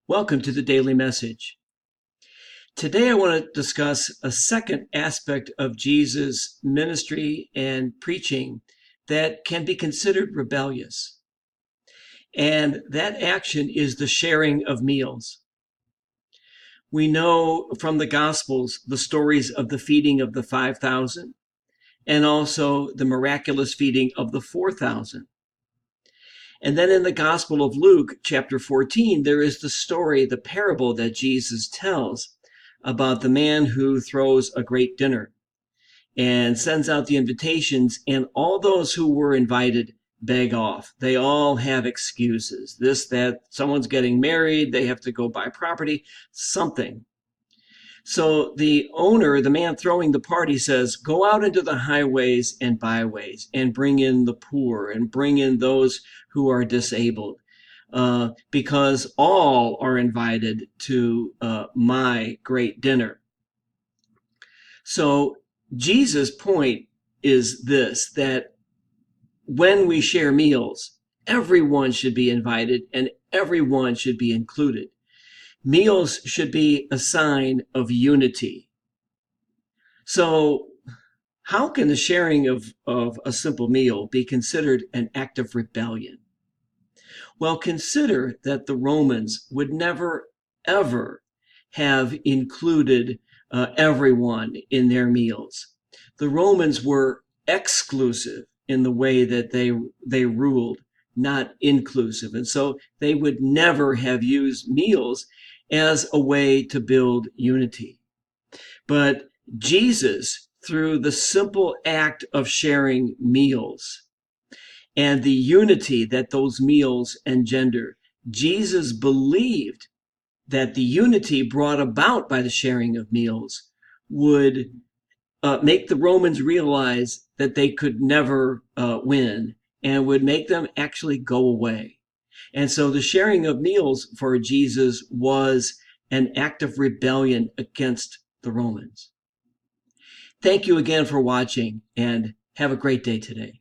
Welcome to the Daily Message. Today I want to discuss a second aspect of Jesus' ministry and preaching that can be considered rebellious. And that action is the sharing of meals. We know from the Gospels the stories of the feeding of the 5,000 and also the miraculous feeding of the 4,000. And then in the Gospel of Luke, chapter 14, there is the story, the parable that Jesus tells about the man who throws a great dinner and sends out the invitations, and all those who were invited beg off. They all have excuses. This, that, someone's getting married, they have to go buy property, something. So the owner, the man throwing the party, says, go out into the highways and byways and bring in the poor and bring in those who are disabled, because all are invited to my great dinner. So Jesus' point is this, that when we share meals, everyone should be invited and everyone should be included. Meals should be a sign of unity. So how can the sharing of a simple meal be considered an act of rebellion? Well, consider that the Romans would never, ever have included everyone in their meals. The Romans were exclusive in the way that they ruled, not inclusive. And so they would never have used meals as a way to build unity. But Jesus, through the simple act of sharing meals and the unity that those meals engender, Jesus believed that the unity brought about by the sharing of meals would make the Romans realize that they could never win, and would make them actually go away. And so the sharing of meals for Jesus was an act of rebellion against the Romans. Thank you again for watching, and have a great day today.